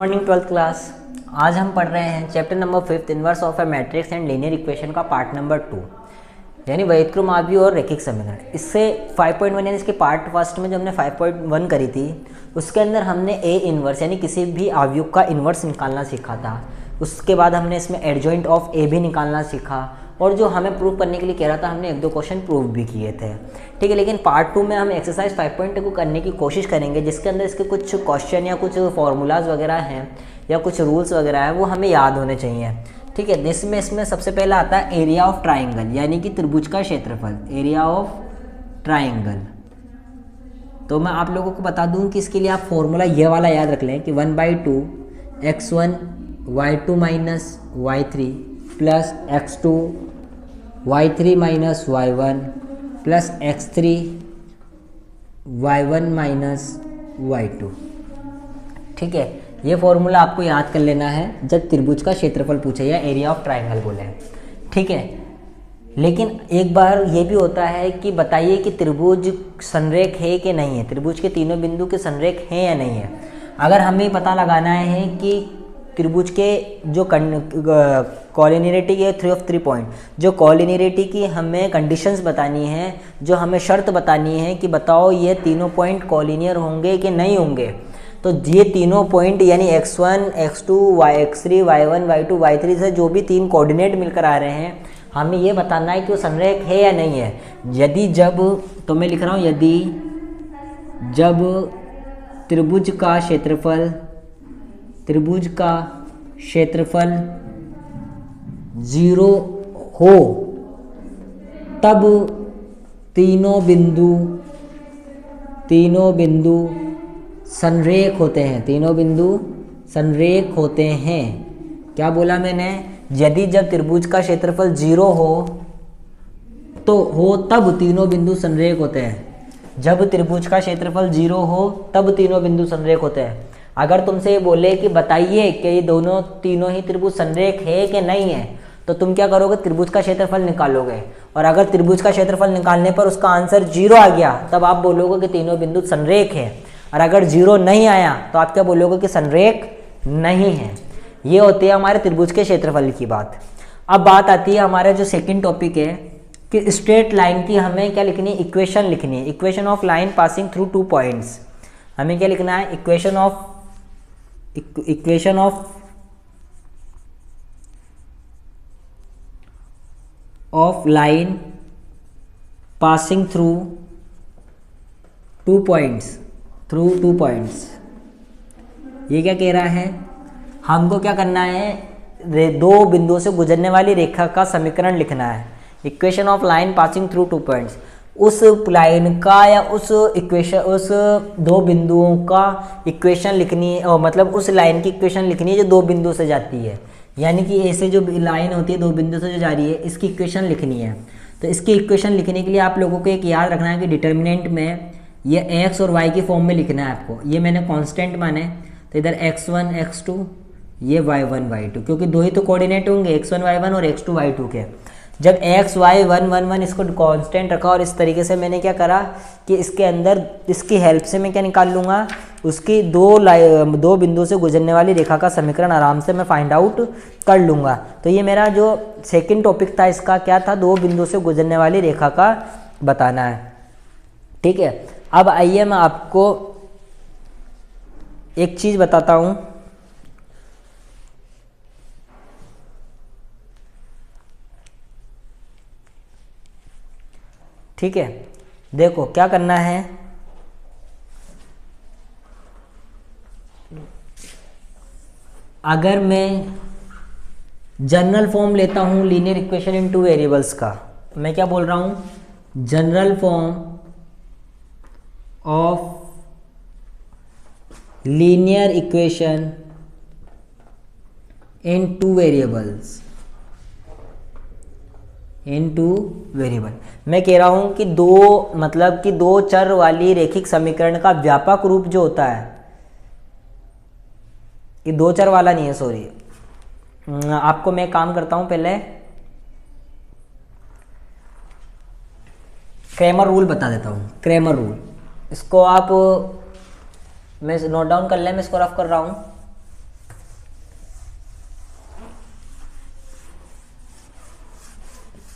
Morning 12th class. आज हम पढ़ रहे हैं chapter number 5 inverse of A matrix and linear equation का पार्ट नंबर 2 यानी व्युत्क्रमावधि और रैखिक समीकरण। इससे 5.1 यानी इसके पार्ट फर्स्ट में जो हमने 5.1 करी थी उसके अंदर हमने ए इनवर्स यानी किसी भी अवयव का इनवर्स निकालना सीखा था। उसके बाद हमने इसमें एडजॉइंट ऑफ ए भी निकालना सीखा और जो हमें प्रूव करने के लिए कह रहा था हमने एक दो क्वेश्चन प्रूव भी किए थे। ठीक है, लेकिन पार्ट 2 में हम एक्सरसाइज 5.2 को करने की कोशिश करेंगे जिसके अंदर इसके कुछ क्वेश्चन या कुछ फॉर्मूलाज वगैरह हैं या कुछ रूल्स वगैरह हैं वो हमें याद होने चाहिए। ठीक है, इसमें सबसे पहला आता है एरिया ऑफ ट्राइंगल यानी कि त्रिभुज का क्षेत्रफल, एरिया ऑफ ट्राइंगल। तो मैं आप लोगों को बता दूं कि इसके लिए आप फॉर्मूला ये वाला याद रख लें कि 1/2 x1 y2 minus y3 plus x2 y3 minus y1 plus x3 y1 minus y2। ठीक है, ये फॉर्मूला आपको याद कर लेना है जब त्रिभुज का क्षेत्रफल पूछे या एरिया ऑफ ट्राइंगल बोले। ठीक है, लेकिन एक बार ये भी होता है कि बताइए कि त्रिभुज संरेख है कि नहीं है, त्रिभुज के तीनों बिंदु के संरेख हैं या नहीं है। अगर हमें पता लगाना है कि त्रिभुज के जो कॉलिनियरिटी के 3 of 3 पॉइंट, जो कॉलिनियरिटी की हमें कंडीशंस बतानी है, जो हमें शर्त बतानी है कि बताओ ये तीनों पॉइंट कॉलिनियर होंगे कि नहीं होंगे, तो ये तीनों पॉइंट यानी x1 x2 x3 y1 y2 y3 से जो भी तीन कोऑर्डिनेट मिलकर आ रहे हैं हमें ये बताना है कि वो संरेख है या नहीं है। यदि जब, तो मैं लिख रहा हूँ यदि जब त्रिभुज का क्षेत्रफल 0 हो तब तीनों बिंदु संरेख होते हैं, तीनों बिंदु संरेख होते हैं। क्या बोला मैंने? यदि जब त्रिभुज का क्षेत्रफल 0 हो तब तीनों बिंदु संरेख होते हैं। जब त्रिभुज का क्षेत्रफल 0 हो तब तीनों बिंदु संरेख होते हैं। अगर तुमसे ये बोले कि बताइए कि ये तीनों ही त्रिभुज संरेख है कि नहीं है, तो तुम क्या करोगे? त्रिभुज का क्षेत्रफल निकालोगे और अगर त्रिभुज का क्षेत्रफल निकालने पर उसका आंसर 0 आ गया तब आप बोलोगे कि तीनों बिंदु संरेख है, और अगर 0 नहीं आया तो आप क्या बोलोगे कि संरेख नहीं है। ये होती है हमारे त्रिभुज के क्षेत्रफल की बात। अब बात आती है हमारा जो सेकंड टॉपिक है कि स्ट्रेट लाइन की हमें क्या लिखनी है? इक्वेशन लिखनी है। Equation of line passing through 2 points. हमें क्या लिखना है? Equation of line passing through 2 points, ये क्या कह रहा है? हमको क्या करना है? दो बिंदुओं से गुजरने वाली रेखा का समीकरण लिखना है। Equation of line passing through 2 points, उस लाइन का या उस दो बिंदुओं का इक्वेशन लिखनी है, मतलब उस लाइन की इक्वेशन लिखनी है जो दो बिंदु से जाती है। यानी कि ऐसे जो लाइन होती है दो बिंदु से जो जा रही है इसकी इक्वेशन लिखनी है। तो इसकी इक्वेशन लिखने के लिए आप लोगों को एक याद रखना है कि डिटर्मिनेंट में ये x और y की फॉर्म में लिखना है आपको। ये मैंने कांस्टेंट माने तो इधर x1 x2 ये y1 y2, क्योंकि दो ही तो कोऑर्डिनेट होंगे x1 y1 और x2 y2 के। जब x y 1 1 1 इसको कांस्टेंट रखा और इस तरीके से मैंने क्या करा कि इसके अंदर इसकी हेल्प से मैं क्या निकाल लूँगा? उसकी दो बिंदु से गुजरने वाली रेखा का समीकरण आराम से मैं फाइंड आउट कर लूँगा। तो ये मेरा जो सेकंड टॉपिक था इसका क्या था? दो बिंदु से गुजरने वाली रेखा का बताना है। ठीक है, अब आइए मैं आपको एक चीज़ बताता हूँ। ठीक है, देखो क्या करना है। अगर मैं जनरल फॉर्म लेता हूं लीनियर इक्वेशन इन 2 वेरिएबल्स का, मैं क्या बोल रहा हूं? General form of linear equation in 2 variables, मैं कह रहा हूं कि दो चर वाली रैखिक समीकरण का व्यापक रूप जो होता है, ये 2 चर वाला नहीं है, सॉरी। आपको मैं काम करता हूं, पहले क्रेमर रूल बता देता हूं। क्रेमर रूल इसको आप मैं नोट डाउन कर लें, मैं इसको रफ कर रहा हूँ।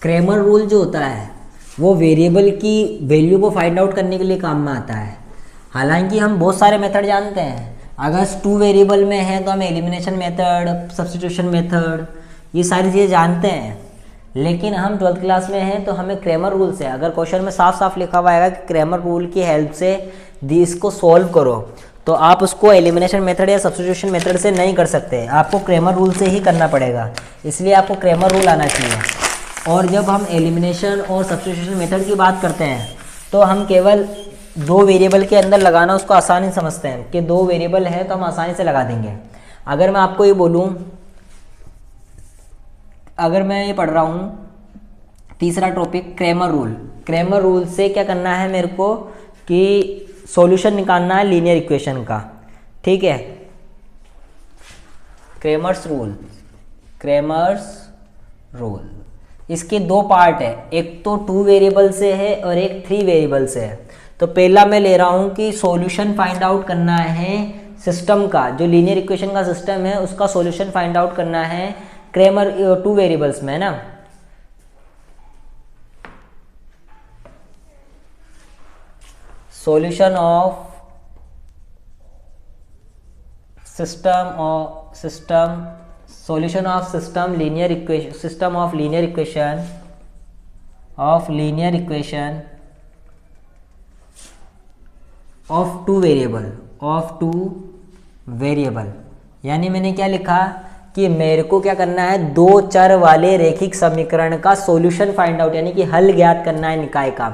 क्रैमर रूल जो होता है वो वेरिएबल की वैल्यू को फाइंड आउट करने के लिए काम में आता है। हालांकि हम बहुत सारे मेथड जानते हैं, अगर 2 वेरिएबल में है तो हम एलिमिनेशन मेथड, सब्स्टिट्यूशन मेथड, ये सारी चीज़ें जानते हैं। लेकिन हम 12th क्लास में हैं तो हमें क्रैमर रूल से, अगर क्वेश्चन में साफ साफ लिखा हुआ आएगा कि क्रैमर रूल की हेल्प से इसको सॉल्व करो, तो आप उसको एलिमिनेशन मेथड या सब्स्टिट्यूशन मेथड से नहीं कर सकते, आपको क्रैमर रूल से ही करना पड़ेगा। इसलिए आपको क्रैमर रूल आना चाहिए। और जब हम एलिमिनेशन और सब्स्टिट्यूशन मेथड की बात करते हैं तो हम केवल 2 वेरिएबल के अंदर लगाना उसको आसानी समझते हैं कि 2 वेरिएबल है तो हम आसानी से लगा देंगे। अगर मैं आपको ये बोलूँ, अगर मैं ये पढ़ रहा हूँ तीसरा topic Cramer rule, Cramer rule से क्या करना है मेरे को कि सॉल्यूशन निकालना है लीनियर इक्वेशन का, ठीक है। क्रैमर्स रूल, क्रैमर्स रूल, इसके 2 पार्ट है, एक तो 2 वेरिएबल से है और एक 3 वेरिएबल से है। तो पहला मैं ले रहा हूँ कि सॉल्यूशन फाइंड आउट करना है सिस्टम का, जो लीनियर इक्वेशन का सिस्टम है उसका सॉल्यूशन फाइंड आउट करना है क्रैमर 2 वेरिएबल्स में, है ना। Solution of system linear equation, system of linear equation of 2 variable, यानी मैंने क्या लिखा कि मेरे को क्या करना है 2 चर वाले रैखिक समीकरण का सॉल्यूशन फाइंड आउट, यानी कि हल ज्ञात करना है निकाय का।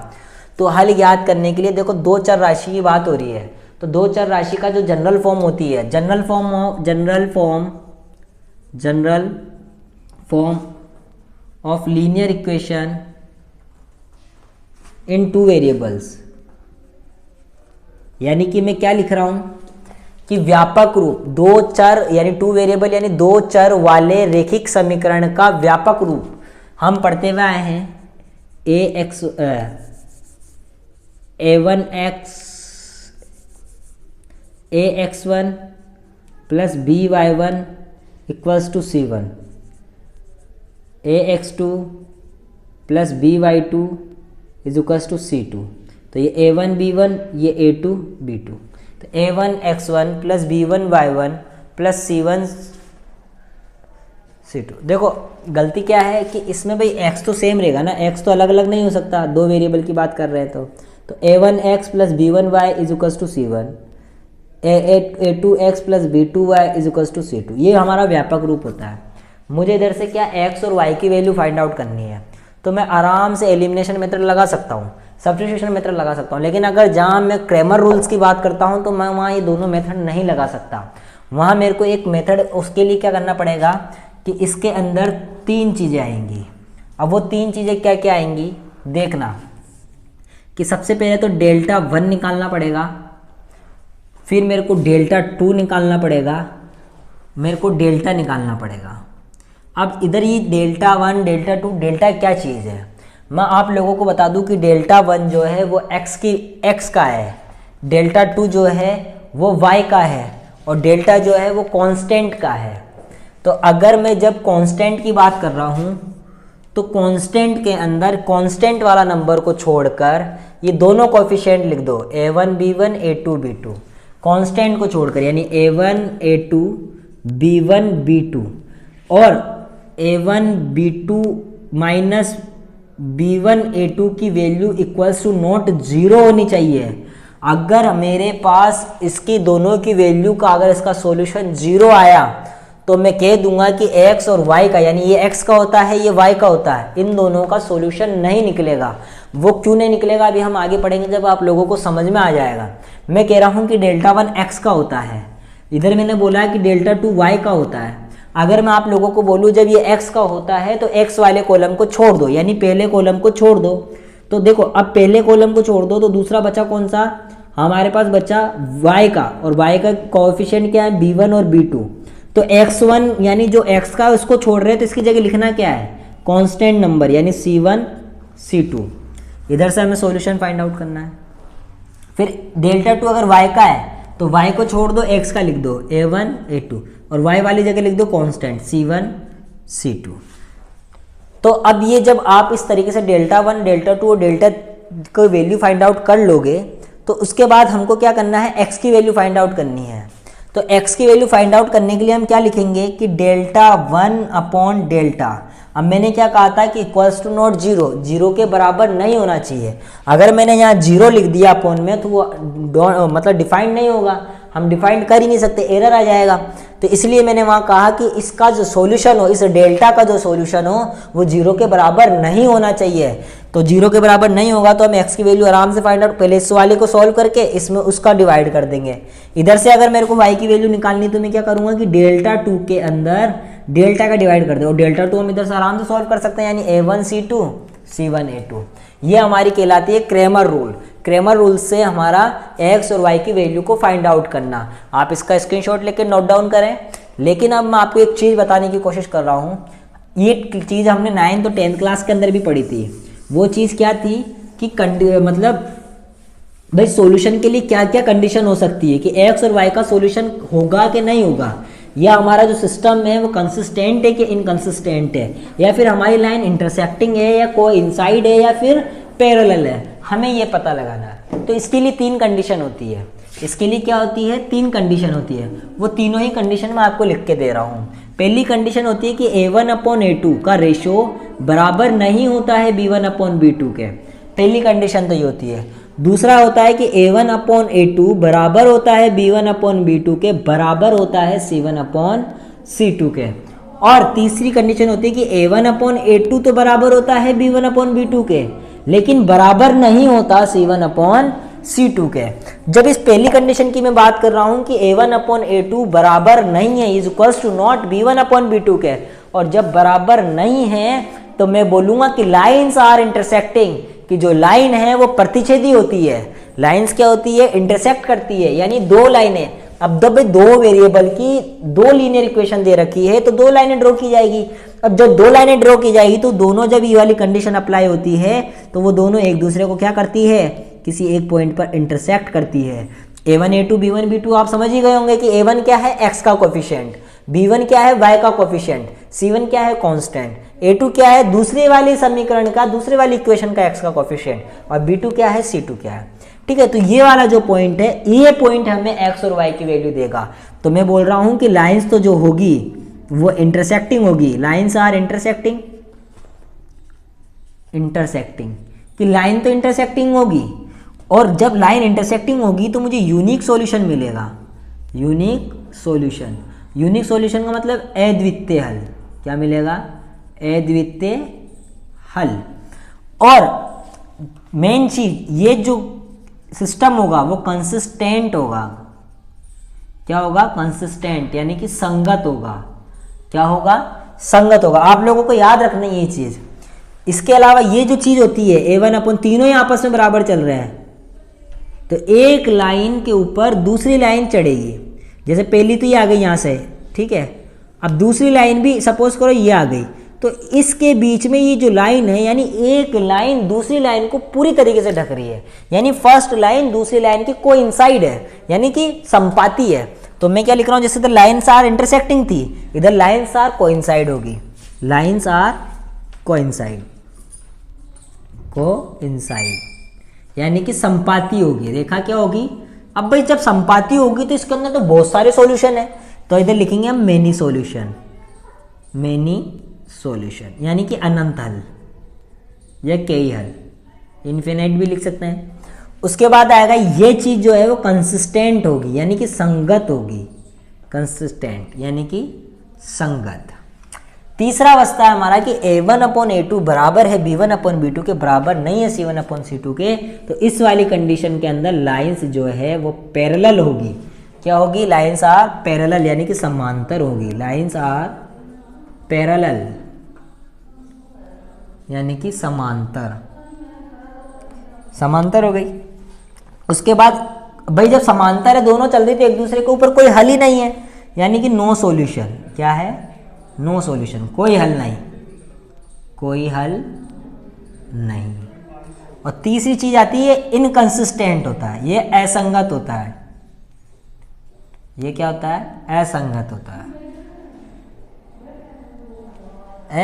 तो हल ज्ञात करने के लिए देखो 2 चर राशि की बात हो रही है, तो 2 चर राशि का जो जनरल फॉर्म होती है, general form of linear equation in 2 variables, यानी कि मैं क्या लिख रहा हूं कि व्यापक रूप 2 चर यानी 2 वेरिएबल यानी 2 चर वाले रैखिक समीकरण का व्यापक रूप हम पढ़ते हुए आए हैं ax1 plus by1 equals to c1, ax2 plus by2 is equals to c2। तो ये a1 b1, ये a2 b2, तो a1 x1 plus b1 y1 plus c1 c2। देखो गलती क्या है कि इसमें भाई x तो सेम रहेगा ना, x तो अलग अलग नहीं हो सकता, 2 वेरिएबल की बात कर रहे हैं तो a1x plus b1y is equals to c1, a2x plus b2y is equals to c2। ये हमारा व्यापक रूप होता है। मुझे इधर से क्या x और y की वैल्यू फाइंड आउट करनी है, तो मैं आराम से एलिमिनेशन मेथड लगा सकता हूँ, सब्स्टिट्यूशन मेथड लगा सकता हूँ। लेकिन अगर जहाँ मैं क्रैमर रूल्स की बात करता हूँ तो मैं वहाँ ये दोनों मेथड नहीं लगा सकता। वहाँ मेरे को एक मेथड, उसके लिए क्या करना पड़ेगा कि इसके अंदर 3 चीज़ें आएंगी। अब वो 3 चीज़ें क्या क्या आएंगी देखना, कि सबसे पहले तो डेल्टा 1 निकालना पड़ेगा, फिर मेरे को डेल्टा 2 निकालना पड़ेगा, मेरे को डेल्टा निकालना पड़ेगा। अब इधर ये डेल्टा 1 डेल्टा 2 डेल्टा क्या चीज़ है, मैं आप लोगों को बता दूं कि डेल्टा 1 जो है वो x का है, डेल्टा 2 जो है वो y का है, और डेल्टा जो है वो कांस्टेंट का है। तो अगर मैं जब कांस्टेंट की बात कर रहा हूँ तो कांस्टेंट के अंदर कांस्टेंट वाला नंबर को छोड़कर ये दोनों कोएफिशिएंट लिख दो, a1 b1 a2 b2, constant को छोड़कर, यानी a1 a2 b1 b2 और a1 b2 minus b1 a2 की वैल्यू इक्वल्स टू नॉट 0 होनी चाहिए। अगर मेरे पास इसकी दोनों की वैल्यू का, अगर इसका सॉल्यूशन 0 आया तो मैं कह दूंगा कि x और y का, यानी ये x का होता है ये y का होता है, इन दोनों का सॉल्यूशन नहीं निकलेगा। वो क्यों नहीं निकलेगा अभी हम आगे पढ़ेंगे जब आप लोगों को समझ में आ जाएगा। मैं कह रहा हूँ कि डेल्टा 1 x का होता है, इधर मैंने बोला है कि डेल्टा 2 y का होता है। अगर मैं आप लोगों को बोलूँ जब ये x का होता है तो x वाले कॉलम को छोड़ दो, यानी पहले कॉलम को छोड़ दो। तो देखो अब पहले कॉलम को छोड़ दो तो दूसरा बचा कौन सा, हमारे पास बचा y का, और y का कोएफिशिएंट क्या है b1 और b2। तो x1 यानी जो x का उसको छोड़ रहे हैं तो इसकी जगह लिखना क्या है, कांस्टेंट नंबर, यानी c1 c2। इधर से हमें सॉल्यूशन फाइंड आउट करना है। फिर डेल्टा 2 अगर y का है तो y को छोड़ दो, x का लिख दो a1 a2, और y वाली जगह लिख दो कांस्टेंट c1 c2। तो अब ये जब आप इस तरीके से डेल्टा 1, डेल्टा 2 और डेल्टा को वैल्यू फाइंड आउट कर लोगे तो उसके बाद हमको क्या करना है, x की वैल्यू फाइंड आउट करनी है। तो x की वैल्यू फाइंड आउट करने के लिए हम क्या लिखेंगे कि डेल्टा 1 अपॉन डेल्टा, अब मैंने क्या कहा था कि equals to not zero, zero के बराबर नहीं होना चाहिए। अगर मैंने यहाँ जीरो लिख दिया अपॉन में तो वो मतलब डिफाइंड नहीं होगा, हम डिफाइंड कर ही नहीं सकते, एरर आ जाएगा। तो इसलिए मैंने वहाँ कहा कि इसका जो सॉल्यूशन हो, इस डेल्टा का जो सॉल्यूशन हो वो जीरो के बराबर नहीं होना चाहिए। तो जीरो के बराबर नहीं होगा तो हम x की वैल्यू आराम से फाइंड आउट, पहले इस वाले को सॉल्व करके इसमें उसका डिवाइड कर देंगे। इधर से अगर मेरे को y की वैल्यू निकालनी तो मैं क्या करूँगा कि डेल्टा 2 के अंदर डेल्टा का डिवाइड कर दो, और डेल्टा 2 हम इधर से आराम से सॉल्व कर सकते हैं, यानी a1c2 c1a2। ये हमारी कहलाती है क्रैमर रूल। क्रैमर रूल से हमारा x और y की वैल्यू को फाइंड आउट करना। आप इसका स्क्रीनशॉट लेकर नोट डाउन करें। लेकिन अब मैं आपको एक चीज़ बताने की कोशिश कर रहा हूँ, ये चीज़ हमने 9th और 10th क्लास के अंदर भी पढ़ी थी। वो चीज़ क्या थी कि मतलब भाई सॉल्यूशन के लिए क्या क्या कंडीशन हो सकती है कि x और y का सॉल्यूशन होगा कि नहीं होगा, या हमारा जो सिस्टम है वो कंसिस्टेंट है कि इनकंसिस्टेंट है, या फिर हमारी लाइन इंटरसेक्टिंग है या कोइंसाइड है या फिर पैरेलल है, हमें ये पता लगाना है। तो इसके लिए 3 कंडीशन होती है। इसके लिए क्या होती है, 3 कंडीशन होती है। वो तीनों ही कंडीशन मैं आपको लिख के दे रहा हूँ। पहली कंडीशन होती है कि a1 अपॉन a2 का रेशो बराबर नहीं होता है b1 अपॉन b2 के। पहली कंडीशन तो ये होती है। दूसरा होता है कि a1 अपॉन a2 बराबर होता है b1 अपॉन b2 के, बराबर होता है c1 अपॉन c2 के। और तीसरी कंडीशन होती है कि a1 अपॉन a2 तो बराबर होता है b1 अपॉन b2 के, लेकिन बराबर नहीं होता c1 अपॉन c2 के। जब इस पहली कंडीशन की मैं बात कर रहा हूं कि a1 अपॉन a2 बराबर नहीं है, is equals to not b1 upon b2 के, और जब बराबर नहीं है तो मैं बोलूंगा कि लाइंस आर इंटरसेक्टिंग, कि जो लाइन है वो प्रतिच्छेदी होती है। लाइंस क्या होती है, इंटरसेक्ट करती है, यानी दो लाइनें। अब जब दो वेरिएबल की 2 लीनियर इक्वेशन दे रखी है तो 2 लाइनें ड्रॉ की जाएगी। अब जब 2 लाइनें ड्रॉ की जाएगी तो दोनों जब ये वाली कंडीशन अप्लाई होती है तो वो दोनों एक दूसरे को क्या करती है, किसी एक पॉइंट पर इंटरसेक्ट करती है। a1 a2 b1 b2 आप समझ ही गए होंगे कि a1 क्या है, x का कोफिशिएंट, b1 क्या है, y का कोफिशिएंट, c1 क्या है, कांस्टेंट, a2 क्या है, दूसरे वाले समीकरण का, दूसरे वाली इक्वेशन का x का कोफिशिएंट, और b2 क्या है, c2 क्या है। ठीक है, तो ये वाला जो पॉइंट है, ये पॉइंट हमें x और y की वैल्यू देगा। तो मैं बोल रहा हूं कि लाइंस तो जो होगी वो इंटरसेक्टिंग होगी, लाइंस आर इंटरसेक्टिंग, कि लाइन तो इंटरसेक्टिंग होगी, और जब लाइन इंटरसेक्टिंग होगी तो मुझे यूनिक सॉल्यूशन मिलेगा। यूनिक सॉल्यूशन, यूनिक सॉल्यूशन का मतलब अद्वितीय हल। क्या मिलेगा, अद्वितीय हल। और मेन चीज, ये जो सिस्टम होगा वो कंसिस्टेंट होगा। क्या होगा, कंसिस्टेंट, यानी कि संगत होगा। क्या होगा, संगत होगा। आप लोगों को याद रखना ये चीज। इसके अलावा ये जो चीज होती है a1 अपन, तीनों ही आपस में बराबर चल रहे हैं, तो एक लाइन के ऊपर दूसरी लाइन चढ़ेगी। जैसे पहली तो ये आ गई यहाँ से, ठीक है, अब दूसरी लाइन भी सपोज करो ये आ गई, तो इसके बीच में ये जो लाइन है, यानी एक लाइन दूसरी लाइन को पूरी तरीके से ढक रही है, यानी फर्स्ट लाइन दूसरी लाइन की कोइंसाइड है, यानी कि संपाती है। तो मैं क्या लिख रहा हूं, जैसे इधर लाइन्स आर इंटरसेक्टिंग थी, इधर लाइन्स आर कोइंसाइड होगी, लाइन्स आर कोइंसाइड, यानी कि संपाती होगी। रेखा क्या होगी, अब भाई जब संपाती होगी तो इसके अंदर तो बहुत सारे सॉल्यूशन है, तो इधर लिखेंगे हम मेनी सॉल्यूशन, यानी कि अनंत हल या कई हल, इन्फिनिट भी लिख सकते हैं। उसके बाद आएगा ये चीज जो है वो कंसिस्टेंट होगी, यानी कि संगत होगी, कंसिस्टेंट यानी कि संगत। तीसरा अवस्था है हमारा कि a1 अपॉन a2 बराबर है b1 अपॉन b2 के, बराबर नहीं है c1 अपॉन c2 के। तो इस वाली कंडीशन के अंदर लाइंस जो है वो पैरेलल होगी। क्या होगी, लाइंस आर पैरेलल, यानी कि समांतर होगी। लाइंस आर पैरेलल यानी कि समांतर, समांतर हो गई। उसके बाद भाई जब समांतर है, दोनों चल रही थी एक दूसरे के ऊपर, कोई हल ही नहीं है, यानी कि नो सॉल्यूशन। क्या है, नो सॉल्यूशन, कोई हल नहीं, कोई हल नहीं। और तीसरी चीज आती है इनकंसिस्टेंट होता है, ये असंगत होता है। ये क्या होता है, असंगत होता है,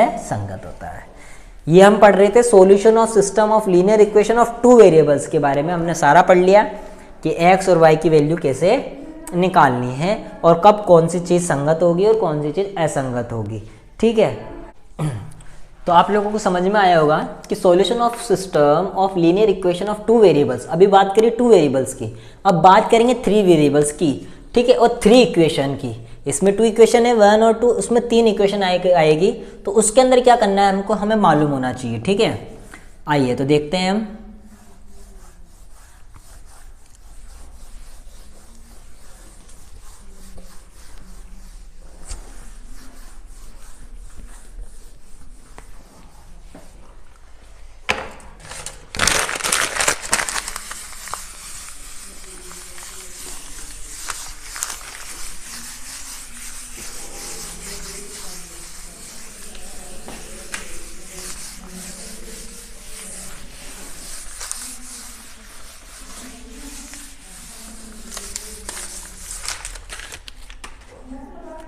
असंगत होता है। ये हम पढ़ रहे थे solution of system of linear equation of two variables के बारे में। हमने सारा पढ़ लिया कि x और y की वैल्यू कैसे निकालनी है और कब कौन सी चीज़ संगत होगी और कौन सी चीज़ असंगत होगी। ठीक है, तो आप लोगों को समझ में आया होगा कि solution of system of linear equation of two variables. अभी बात करी टू वेरिएबल्स की, अब बात करेंगे थ्री वेरिएबल्स की। ठीक है, और थ्री इक्वेशन की। इसमें टू इक्वेशन है, 1 और 2, उसमें 3 इक्वेशन आएगी। तो उसके अंदर क्या करना है हमको, हमें मालूम होना चाहिए। ठीक है, आइए तो देखते हैं हम।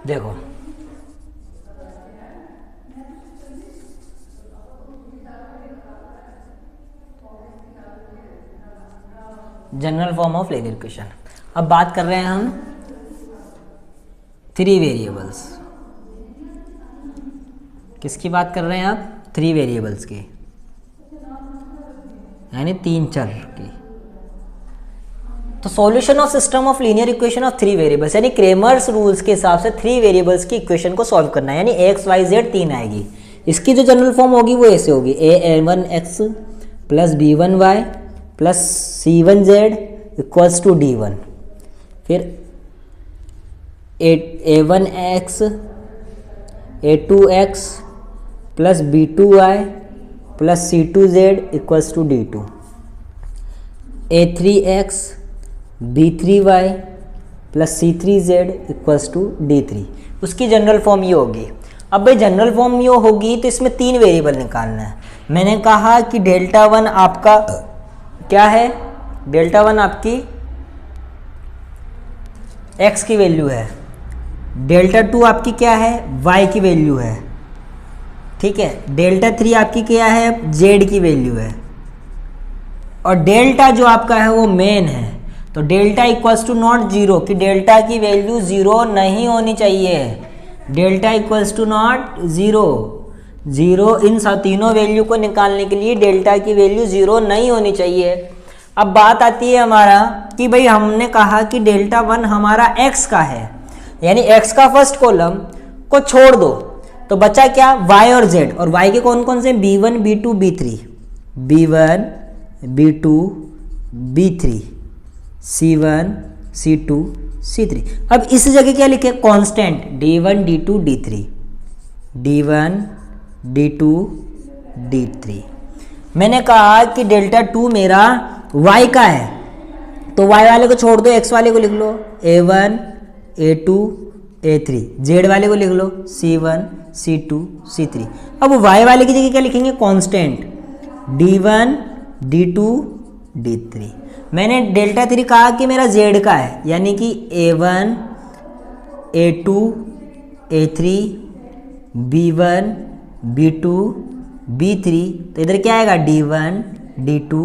देखो, general form of linear equation. अब बात कर रहे हैं हम थ्री वेरिएबल्स। किसकी बात कर रहे हैं आप, थ्री वेरिएबल्स की, यानी 3 चर की। तो solution of system of linear equation of three variables, यानी क्रेमर्स रूल्स के हिसाब से थ्री वेरिएबल्स की इक्वेशन को सॉल्व करना है, यानी एक्स वाई जेड 3 आएगी। इसकी जो जनरल फॉर्म होगी वो ऐसे होगी, a1x plus b1y plus c1z equals to d1। फिर a1x a2x plus b2y plus c2z equals to d2। a3x b3y plus c3z equals to d3। उसकी जनरल फॉर्म ये होगी। अब भाई जनरल फॉर्म ये होगी तो इसमें 3 वेरिएबल निकालना है। मैंने कहा कि डेल्टा 1 आपका क्या है, डेल्टा 1 आपकी x की वैल्यू है, डेल्टा 2 आपकी क्या है, y की वैल्यू है। ठीक है, डेल्टा 3 आपकी क्या है, z की वैल्यू है, और डेल्टा जो आपका है वो मेन है। तो delta equals to not zero, कि डेल्टा की वैल्यू जीरो नहीं होनी चाहिए। Delta equals to not zero, zero इन तीनों वैल्यू को निकालने के लिए डेल्टा की वैल्यू जीरो नहीं होनी चाहिए। अब बात आती है हमारा कि भाई हमने कहा कि डेल्टा 1 हमारा x का है, यानी x का फर्स्ट कॉलम को छोड़ दो तो बचा क्या, y और z। और y के कौन कौन से, b1 b2 b3, b1 b2 b3 c1 c2 c3। अब इस जगह क्या लिखे, constant d1 d2 d3, d1 d2 d3। मैंने कहा कि डेल्टा 2 मेरा y का है, तो y वाले को छोड़ दो, x वाले को लिख लो a1 a2 a3, z वाले को लिख लो c1 c2 c3। अब y वाले की जगह क्या लिखेंगे, कांस्टेंट d1 d2 d3। मैंने डेल्टा 3 कहा कि मेरा z का है, यानी कि a1 a2 a3 b1 b2 b3। तो इधर क्या आएगा, d1 d2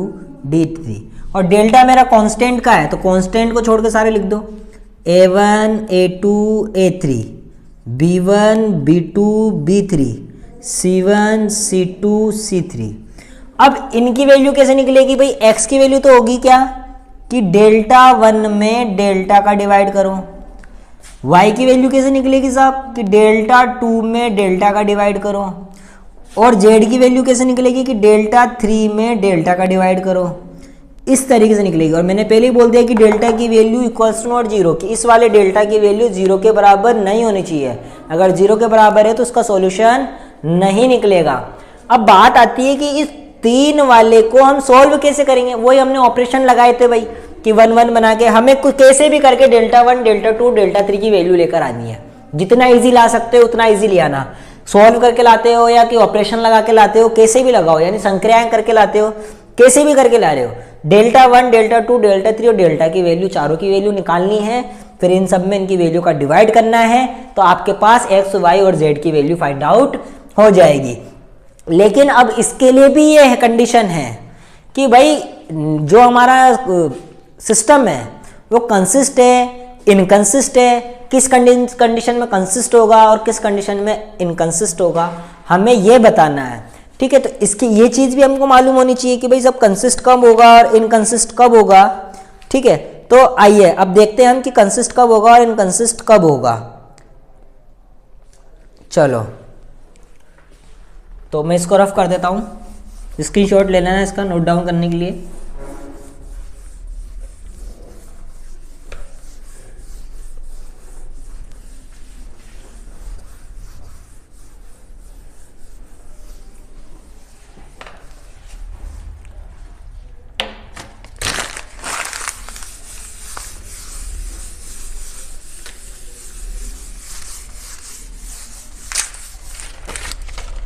d3। और डेल्टा मेरा कांस्टेंट का है, तो कांस्टेंट को छोड़ के सारे लिख दो, a1 a2 a3 b1 b2 b3 c1 c2 c3। अब इनकी वैल्यू कैसे निकलेगी भाई, x की वैल्यू तो होगी क्या कि डेल्टा 1 में डेल्टा का डिवाइड करो। y की वैल्यू कैसे निकलेगी साहब, कि डेल्टा 2 में डेल्टा का डिवाइड करो। और z की वैल्यू कैसे निकलेगी कि डेल्टा 3 में डेल्टा का डिवाइड करो। इस तरीके से निकलेगी। और मैंने पहले ही बोल दिया कि डेल्टा की value equals to not zero, कि इस वाले डेल्टा की वैल्यू जीरो के बराबर नहीं होनी चाहिए। अगर जीरो के बराबर है तो उसका सॉल्यूशन नहीं निकलेगा। अब बात आती है कि इस 3 वाले को हम सॉल्व कैसे करेंगे, वही हमने ऑपरेशन लगाए थे भाई कि 1 1 बना के हमें कैसे भी करके डेल्टा 1 डेल्टा 2 डेल्टा 3 की वैल्यू लेकर आनी है। जितना इजी ला सकते हो उतना इजी ले आना। सॉल्व करके लाते हो या कि ऑपरेशन लगा के लाते हो, कैसे भी लगाओ, यानी संक्रियाएं करके लाते हो, कैसे भी करके ला रहे हो, डेल्टा 1 डेल्टा 2 डेल्टा 3 और डेल्टा की वैल्यू, चारों की वैल्यू निकालनी है। फिर इन सब में इनकी वैल्यू का डिवाइड करना है, तो आपके पास x y और z की वैल्यू फाइंड आउट हो जाएगी। लेकिन अब इसके लिए भी ये कंडीशन है कि भाई जो हमारा सिस्टम है वो कंसिस्ट है इनकंसिस्ट है, किस कंडीशन में कंसिस्ट होगा और किस कंडीशन में इनकंसिस्ट होगा, हमें ये बताना है। ठीक है, तो इसकी ये चीज़ भी हमको मालूम होनी चाहिए कि भाई सब कंसिस्ट कब होगा और इनकंसिस्ट कब होगा। ठीक है, तो आइए अब देखते हैं हम कि कंसिस्ट कब होगा और इनकंसिस्ट कब होगा। चलो, तो मैं इसको रफ कर देता हूँ, स्क्रीनशॉट ले लेना इसका नोट डाउन करने के लिए।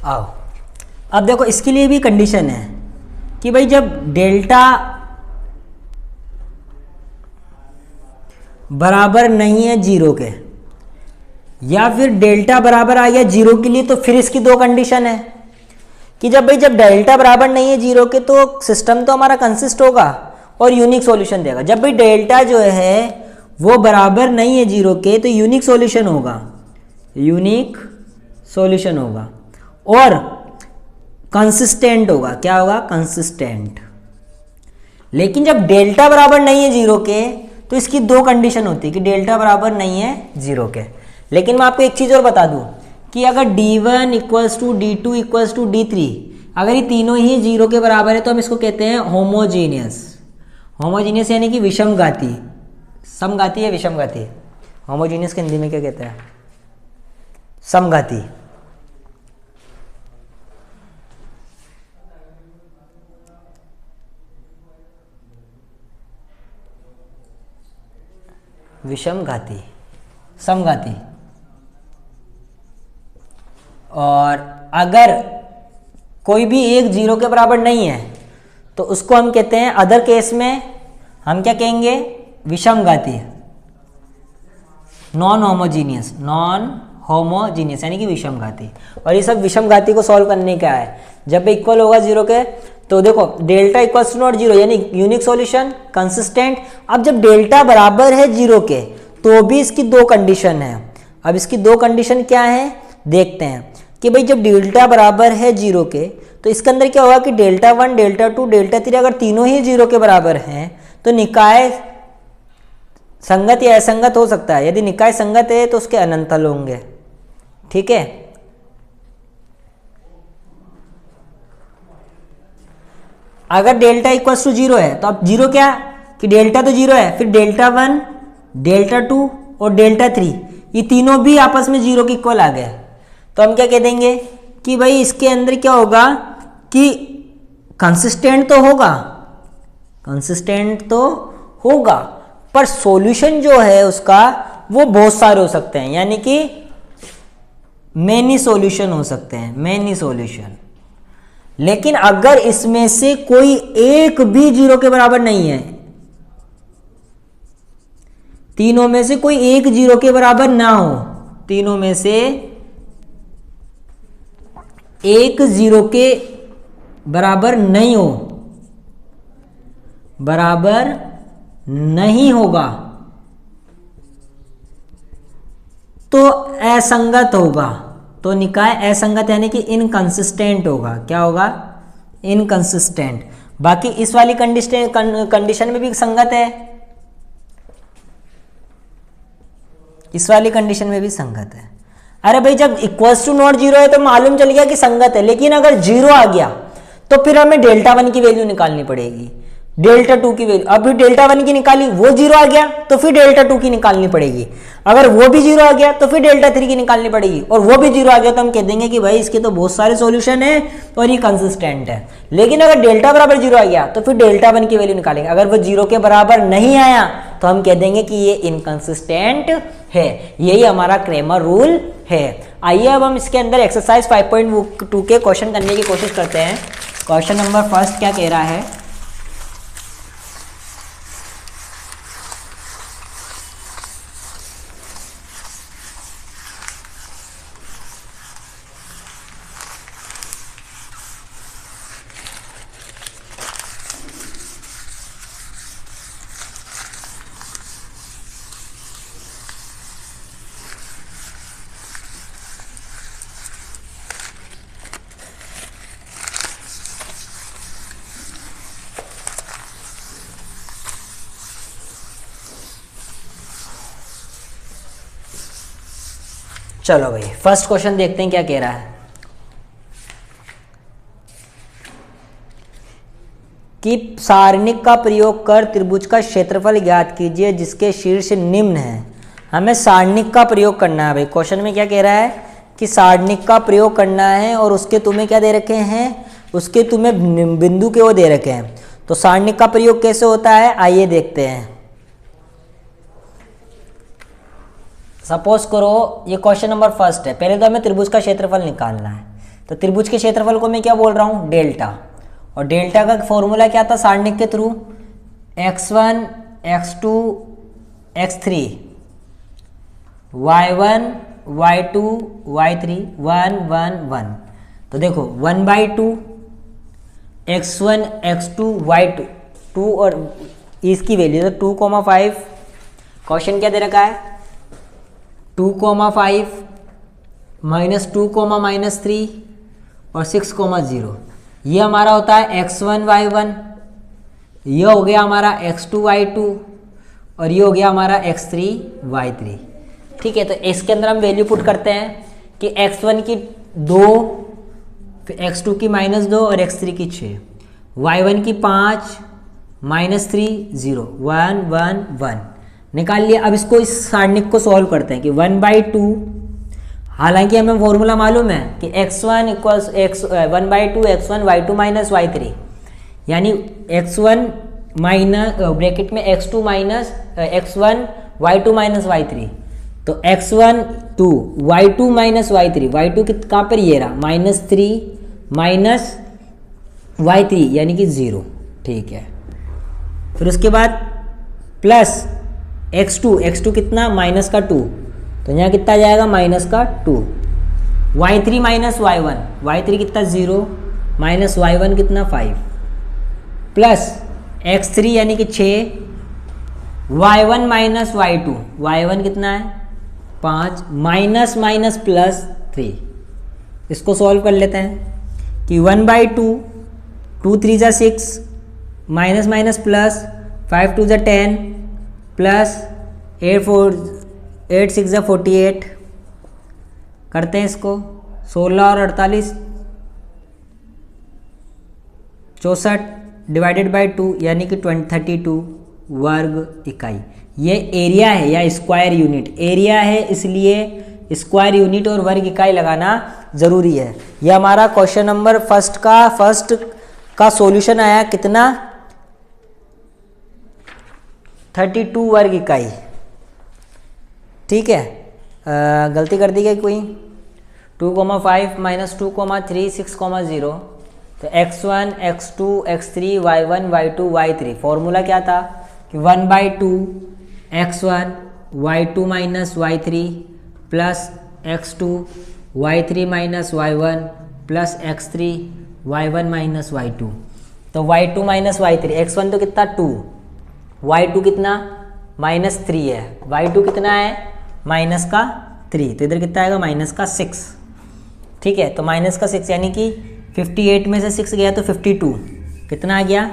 आओ, अब देखो इसके लिए भी कंडीशन है कि भाई जब डेल्टा बराबर नहीं है जीरो के या फिर डेल्टा बराबर आ गया जीरो के लिए, तो फिर इसकी दो कंडीशन है कि जब डेल्टा बराबर नहीं है जीरो के तो सिस्टम तो हमारा कंसिस्ट होगा और यूनिक सॉल्यूशन देगा। जब भाई डेल्टा जो है वो बराबर नहीं है जीरो के तो यूनिक सॉल्यूशन होगा, यूनिक सॉल्यूशन होगा और कंसिस्टेंट होगा। क्या होगा? कंसिस्टेंट। लेकिन जब डेल्टा बराबर नहीं है जीरो के तो इसकी दो कंडीशन होती है कि डेल्टा बराबर नहीं है जीरो के। लेकिन मैं आपको एक चीज़ और बता दूं कि अगर d1 equals to d2 equals to d3, अगर ये तीनों ही जीरो के बराबर है तो हम इसको कहते हैं होमोजीनियस। होमोजीनियस यानी कि विषमघाती, समघाती है विषमघाती। होमोजीनियस के हिंदी में क्या कहते हैं? समघाती। विषमघाती, समघाती। और अगर कोई भी एक जीरो के बराबर नहीं है तो उसको हम कहते हैं, अदर केस में हम क्या कहेंगे? विषमघाती, नॉन होमोजीनियस, नॉन होमोजीनियस यानी कि विषमघाती। और ये सब विषमघाती को सॉल्व करने का है। जब इक्वल होगा जीरो के तो देखो delta equals to not zero यानी यूनिक सॉल्यूशन, कंसिस्टेंट। अब जब डेल्टा बराबर है जीरो के तो भी इसकी दो कंडीशन है। अब इसकी दो कंडीशन क्या है देखते हैं कि भाई जब डेल्टा बराबर है जीरो के तो इसके अंदर क्या होगा कि डेल्टा 1, डेल्टा 2, डेल्टा 3 अगर तीनों ही जीरो के बराबर हैं तो निकाय संगत या असंगत हो सकता है। यदि निकाय संगत है तो उसके अनंत हल होंगे। ठीक है, अगर डेल्टा इक्वल्स टू जीरो है तो अब जीरो क्या कि डेल्टा तो जीरो है, फिर डेल्टा 1, डेल्टा 2 और डेल्टा 3 ये तीनों भी आपस में जीरो के इक्वल आ गए। तो हम क्या कह देंगे कि भाई इसके अंदर क्या होगा कि कंसिस्टेंट तो होगा, कंसिस्टेंट तो होगा, पर सॉल्यूशन जो है उसका वो बहुत सारे हो सकते हैं, यानी कि मेनी सॉल्यूशन हो सकते हैं, मेनी सॉल्यूशन। लेकिन अगर इसमें से कोई एक भी जीरो के बराबर नहीं है, तीनों में से कोई एक जीरो के बराबर ना हो, तीनों में से एक जीरो के बराबर नहीं हो, बराबर नहीं होगा तो असंगत होगा। तो निकाय असंगत यानी कि इनकंसिस्टेंट होगा। क्या होगा? इनकंसिस्टेंट। बाकी इस वाली कंडीशन में भी संगत है, इस वाली कंडीशन में भी संगत है। अरे भाई जब इक्वल्स टू नॉट जीरो है तो मालूम चल गया कि संगत है, लेकिन अगर जीरो आ गया तो फिर हमें डेल्टा 1 की वैल्यू निकालनी पड़ेगी, डेल्टा 2 की वैल्यू। अभी डेल्टा 1 की निकाली, वो जीरो आ गया तो फिर डेल्टा 2 की निकालनी पड़ेगी। अगर वो भी जीरो आ गया तो फिर डेल्टा 3 की निकालनी पड़ेगी, और वो भी जीरो आ गया तो हम कह देंगे कि भाई इसके तो बहुत सारे सॉल्यूशन है और ये कंसिस्टेंट है। लेकिन अगर डेल्टा बराबर जीरो आ गया तो फिर डेल्टा 1 की वैल्यू निकालेंगे। अगर वो जीरो के बराबर नहीं आया तो हम कह देंगे कि ये इनकंसिस्टेंट है। यही हमारा क्रेमर रूल है। आइए अब हम इसके अंदर एक्सरसाइज 5.2 के क्वेश्चन करने की कोशिश करते हैं। क्वेश्चन नंबर फर्स्ट क्या कह रहा है? चलो भाई फर्स्ट क्वेश्चन देखते हैं क्या कह रहा है कि सारणिक का प्रयोग कर त्रिभुज का क्षेत्रफल ज्ञात कीजिए जिसके शीर्ष निम्न है। हमें सारणिक का प्रयोग करना है भाई। क्वेश्चन में क्या कह रहा है कि सारणिक का प्रयोग करना है और उसके तुम्हें क्या दे रखे हैं, उसके तुम्हें बिंदु के वो दे रखे हैं। तो सारणिक का प्रयोग कैसे होता है आइए देखते हैं। सपोज करो ये क्वेश्चन नंबर फर्स्ट है। पहले तो हमें त्रिभुज का क्षेत्रफल निकालना है। तो त्रिभुज के क्षेत्रफल को मैं क्या बोल रहा हूँ, डेल्टा। और डेल्टा का फॉर्मूला क्या था सारणिक के through, x1 x2 x3 y1 y2 y3 1 1 1। तो देखो 1/2 x1 x2 y2 2 और इसकी वैल्यू तो 2,5। क्वेश्चन क्या दे रखा है 2,5 -2, -3 और 6,0। ये हमारा होता है x1 y1, ये हो गया हमारा x2 y2 और ये हो गया हमारा x3 y3। ठीक है, तो इसके अंदर हम वैल्यू पुट करते हैं कि x1 की 2, फिर x2 की -2 और x3 की 6, y1 की 5 -3 0 1 1 1 निकाल लिया। अब इसको इस सारणिक को सॉल्व करते हैं कि 1/2, हालांकि हमें फॉर्मूला मालूम है कि x1 equals 1/2 x1 y2 minus y3, यानी x1 माइनस ब्रैकेट में x2 minus x1 y2 minus y3। तो x1 2 y2 minus y3, y2 कहाँ पर ये रहा -3 माइनस y3 यानी कि 0। ठीक है, फिर उसके बाद प्लस x2 कितना माइनस का 2, तो यहाँ कितना जाएगा -2। y3 माइनस y1 कितना 0 माइनस y1 कितना 5 प्लस x3 यानी कि 6 y1 माइनस y1 कितना है 5 माइनस माइनस प्लस 3। इसको सॉल्व कर लेते हैं कि 1/2 2 3 जा 6 माइनस माइनस प्लस 5 2 जा 10 प्लस 8 6 जा 48। करते हैं इसको 16 और 48 64 डिवाइडेड बाय 2 यानी कि 32 वर्ग इकाई। ये एरिया है या स्क्वायर यूनिट, एरिया है इसलिए स्क्वायर यूनिट और वर्ग इकाई लगाना ज़रूरी है। यह हमारा क्वेश्चन नंबर फर्स्ट का सॉल्यूशन आया कितना 32 वर्ग इकाई। ठीक है, गलती कर दी गई कोई 2,5 -2,3 6,0। तो x1 x2 x3 y1 y2 y3 formula क्या था कि 1/2 x1 y2 minus y3 plus x2 y3 minus y1 plus x3 y1 minus y2। तो y2 माइनस y3, x1 तो कितना 2, y2 कितना -3 है, y2 कितना है माइनस का 3, तो इधर कितना आएगा माइनस का 6। ठीक है, तो माइनस का 6 यानी कि 58 में से 6 गया तो 52 कितना आ गया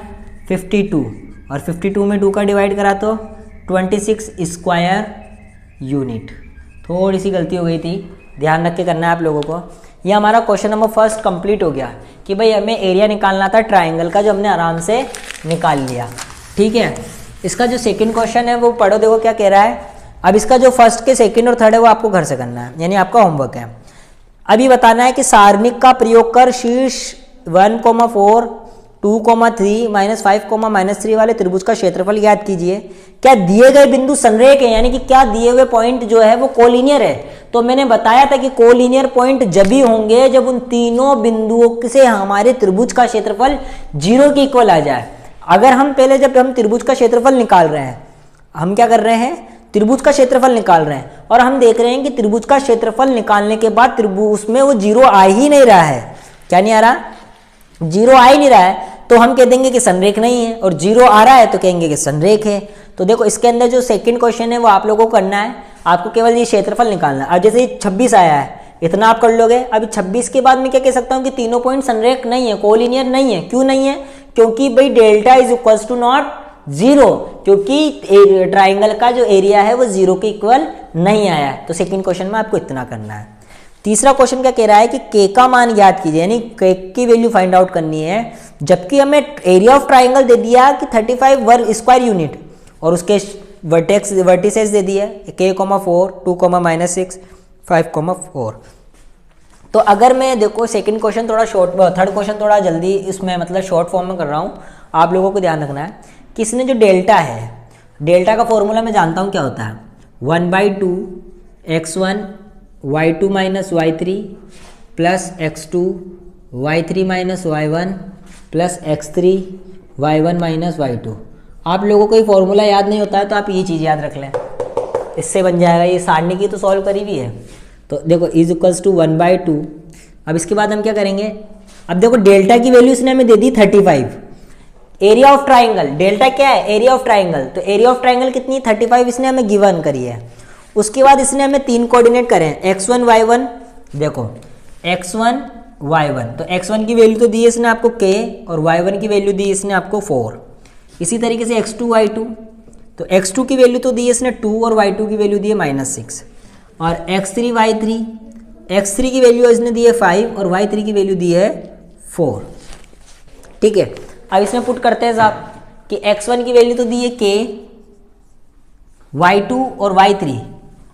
52, और 52 में 2 का डिवाइड करा तो 26 स्क्वायर यूनिट। थोड़ी सी गलती हो गई थी, ध्यान रख के करना है आप लोगों को। ये हमारा क्वेश्चन नंबर फर्स्ट कंप्लीट हो गया कि भाई हमें एरिया निकालना था ट्राइंगल का, जो हमने आराम से निकाल लिया। ठीक है, इसका जो सेकंड क्वेश्चन है वो पढ़ो, देखो क्या कह रहा है। अब इसका जो फर्स्ट के सेकंड और थर्ड है वो आपको घर से करना है, यानी आपका होमवर्क है। अभी बताना है कि सारणिक का प्रयोग कर शीर्ष 1,4 2,3 -5, -3 वाले त्रिभुज का क्षेत्रफल ज्ञात कीजिए। क्या दिए गए बिंदु संरेख है, यानी कि क्या दिए हुए पॉइंट जो है वो कोलिनियर है। तो मैंने बताया था कि कोलिनियर पॉइंट जब भी होंगे जब उन तीनों बिंदुओं से हमारे त्रिभुज का क्षेत्रफल 0 के इक्वल आ जाए। अगर हम पहले जब हम त्रिभुज का क्षेत्रफल निकाल रहे हैं, हम क्या कर रहे हैं त्रिभुज का क्षेत्रफल निकाल रहे हैं, और हम देख रहे हैं कि त्रिभुज का क्षेत्रफल निकालने के बाद त्रिभुज उसमें वो 0 आ ही नहीं रहा है। क्या नहीं आ रहा, 0 आ ही नहीं रहा है, तो हम कह देंगे कि संरेख नहीं है, और 0 आ रहा है तो कहेंगे कि संरेख है। तो देखो इसके अंदर जो सेकंड क्वेश्चन है वो आप लोगों को करना है, आपको केवल ये क्षेत्रफल निकालना है। अब जैसे 26 आया है, इतना आप कर लोगे। अभी 26 के बाद मैं क्या कह सकता हूँ कि तीनों पॉइंट संरेख नहीं है, कोलिनियर नहीं है। क्यों नहीं है, क्योंकि भाई delta is equals to not 0, क्योंकि ट्राइंगल का जो एरिया है वो 0 के इक्वल नहीं आया है, तो सेकंड क्वेश्चन में आपको इतना करना है। तीसरा क्वेश्चन क्या कह रहा है कि के का मान ज्ञात कीजिए, यानी के की वैल्यू फाइंड आउट करनी है, जबकि हमें एरिया ऑफ ट्राइंगल दे दिया कि 35 वर्ग स्क्वायर यूनिट और उसके वर्टिसेस दे दिए k, 4, 2, -6, 5, 4। तो अगर मैं देखो सेकंड क्वेश्चन थोड़ा शॉर्ट, थर्ड क्वेश्चन थोड़ा जल्दी इसमें मतलब शॉर्ट फॉर्म में कर रहा हूँ, आप लोगों को ध्यान रखना है कि इसने जो डेल्टा है, डेल्टा का फॉर्मूला मैं जानता हूँ क्या होता है, 1/2 x1 y2 - y3 plus x2 y3 - y1 plus x3 y1 - y2। आप लोगों को ये फॉर्मूला याद नहीं होता है तो आप ये चीज़ याद रख लें, इससे बन जाएगा। ये सारणी की तो सॉल्व करी भी है। तो देखो इज इक्वल्स टू 1/2। अब इसके बाद हम क्या करेंगे, अब देखो डेल्टा की वैल्यू इसने हमें दे दी 35। एरिया ऑफ ट्राइंगल, डेल्टा क्या है, एरिया ऑफ ट्राइंगल, तो एरिया ऑफ ट्राइंगल कितनी 35 इसने हमें गिवन करी है। उसके बाद इसने हमें 3 कोऑर्डिनेट करे हैं, x1 y1, देखो x1 y1, तो x1 की वैल्यू तो दी है इसने आपको k और y1 की वैल्यू दी है इसने आपको 4। इसी तरीके से x2 y2, तो x2 की वैल्यू तो दी है इसने 2 और y2 की वैल्यू दी है -6, और x3 y3, x3 की वैल्यू इसने दी है 5 और y3 की वैल्यू दी है 4। ठीक है, अब इसमें पुट करते हैं साहब कि x1 की वैल्यू तो दी है k, y2 और y3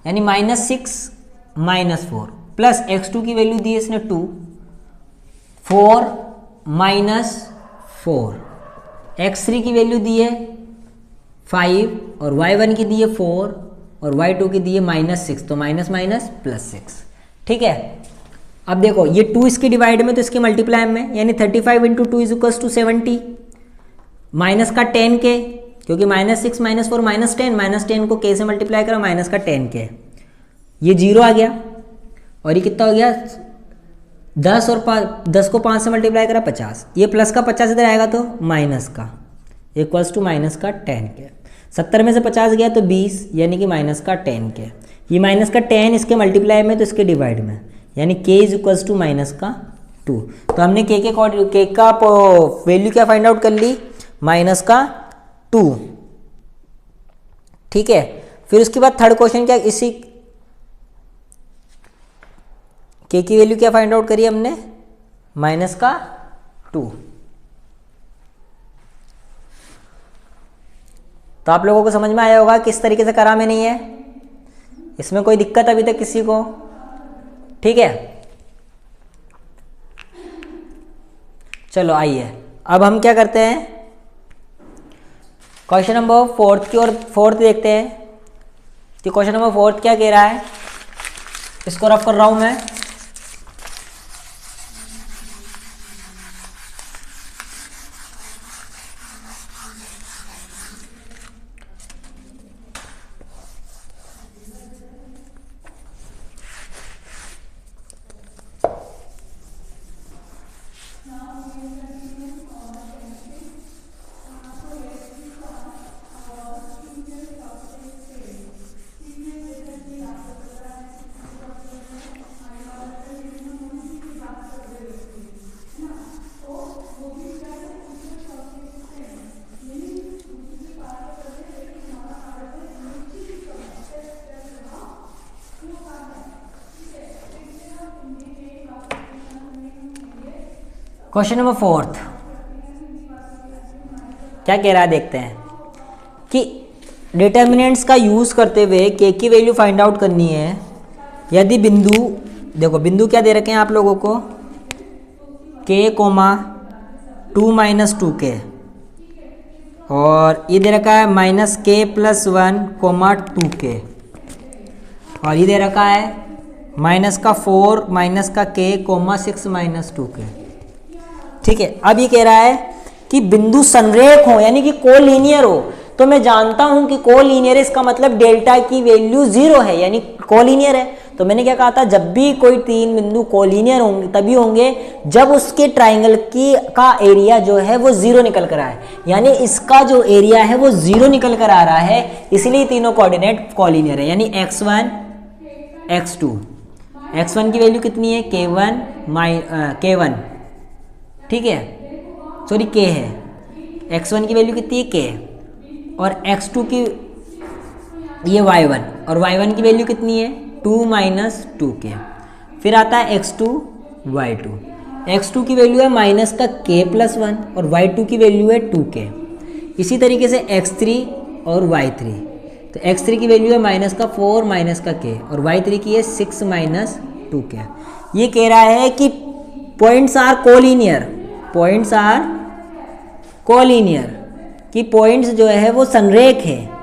यानी -6 -4, प्लस x2 की वैल्यू दी है इसने 2, 4 -4, x3 की वैल्यू दी है 5 और y1 की दी है 4 और y2 की दी है -6, तो माइनस माइनस +6। ठीक है, अब देखो ये 2 इसके डिवाइड में तो इसके मल्टीप्लाई में, यानी 35 × 2 = 70, माइनस का 10k, क्योंकि -6 -4 -10, -10 को k से मल्टीप्लाई करा, माइनस का 10k, ये 0 आ गया। और ये कितना हो गया 10 और 10 को 5 से मल्टीप्लाई करा 50, ये प्लस का 50 इधर आएगा तो माइनस का इक्वल्स टू माइनस का 10k। 70 में से 50 गया तो 20, यानी कि माइनस का 10k, ये माइनस का 10 इसके मल्टीप्लाई में तो इसके डिवाइड में, यानी k इक्वल्स टू माइनस का 2। तो हमने k का वैल्यू क्या फाइंड आउट कर ली, माइनस का 2। ठीक है, फिर उसके बाद थर्ड क्वेश्चन क्या, इसी k की वैल्यू क्या फाइंड आउट करी हमने, माइनस का 2। तो आप लोगों को समझ में आया होगा किस तरीके से करा मैंने ये, इसमें कोई दिक्कत अभी तक किसी को? ठीक है, चलो आइए अब हम क्या करते हैं, क्वेश्चन नंबर 4 की और 4 देखते हैं कि क्वेश्चन नंबर 4 क्या कह रहा है। इसको रफ कर रहा हूं मैं। क्वेश्चन नंबर 4 क्या कह रहा है देखते हैं कि डिटर्मिनेंट्स का यूज़ करते हुए के की वैल्यू फाइंड आउट करनी है। यदि बिंदु, देखो बिंदु क्या दे रखे हैं आप लोगों को, k, 2 - 2k, और ये दे रखा है -k + 1, 2k, और ये दे रखा है -4 -k, 6 - 2k। ठीक है, अब ये कह रहा है कि बिंदु संरेख हो, यानी कि कोलिनियर हो। तो मैं जानता हूं कि कोलिनियर, इसका मतलब डेल्टा की वैल्यू 0 है, यानी कोलिनियर है। तो मैंने क्या कहा था, जब भी कोई 3 बिंदु कोलिनियर होंगे तभी होंगे जब उसके ट्राइंगल का एरिया जो है वो 0 निकल कर आए, यानी इसका जो एरिया है वो 0 निकल कर आ रहा है, इसलिए तीनों कोऑर्डिनेट कोलिनियर है। यानी x1 x2, x1 की वैल्यू कितनी है k1, ठीक है, सॉरी k है, x1 की वैल्यू कितनी है k, और x2 की ये y1 और y1 की वैल्यू कितनी है 2 माइनस 2k। फिर आता है x2 y2, x2 की वैल्यू है माइनस का k प्लस 1 और y2 की वैल्यू है 2k। इसी तरीके से x3 और y3, तो x3 की वैल्यू है माइनस का 4 माइनस का k और y3 की है 6 माइनस 2k। ये कह रहा है कि points are collinear, points are collinear, कि पॉइंट्स जो है वो संरेख है।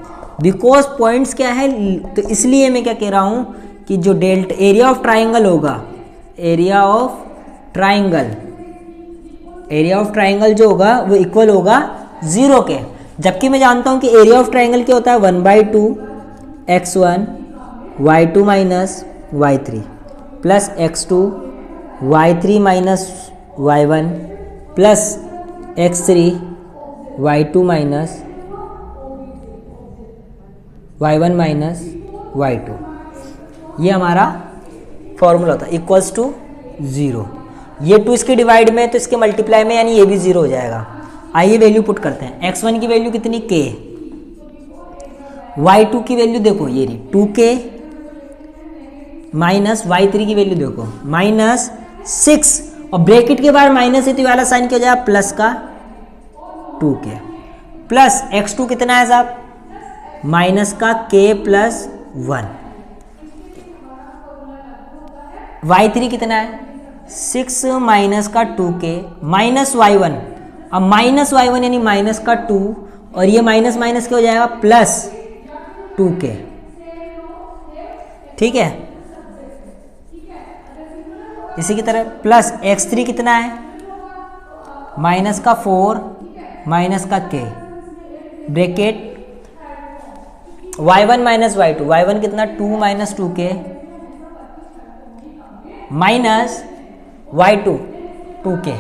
बिकॉज पॉइंट्स क्या है, तो इसलिए मैं क्या कह रहा हूँ कि जो डेल्टा एरिया ऑफ ट्राइंगल होगा, एरिया ऑफ ट्राइंगल जो होगा वो इक्वल होगा 0 के। जबकि मैं जानता हूँ कि एरिया ऑफ ट्राइंगल क्या होता है 1/2 x1 y2 minus y3 plus x2 y3 minus y1 plus x3 y2 minus y1 minus y2। ये हमारा फॉर्मूला होता है इक्वल्स टू 0। ये 2 इसके डिवाइड में तो इसके मल्टीप्लाई में, यानी ये भी 0 हो जाएगा। आइए वैल्यू पुट करते हैं। x1 की वैल्यू कितनी k, y2 की वैल्यू देखो ये रही 2k माइनस y3 की वैल्यू देखो माइनस 6 और ब्रैकेट के बाहर माइनस है तो वाला साइन क्या हो जाएगा प्लस का 2k प्लस x2 कितना है साहब माइनस का k प्लस 1, y3 कितना है 6 माइनस का 2k माइनस y1। अब माइनस y1 यानी माइनस का 2 और ये माइनस माइनस क्या हो जाएगा प्लस 2k। ठीक है, इसी की तरह प्लस x3 कितना है माइनस का 4 माइनस का k bracket y1 minus y2, y1 कितना 2 minus 2k minus y2 2k।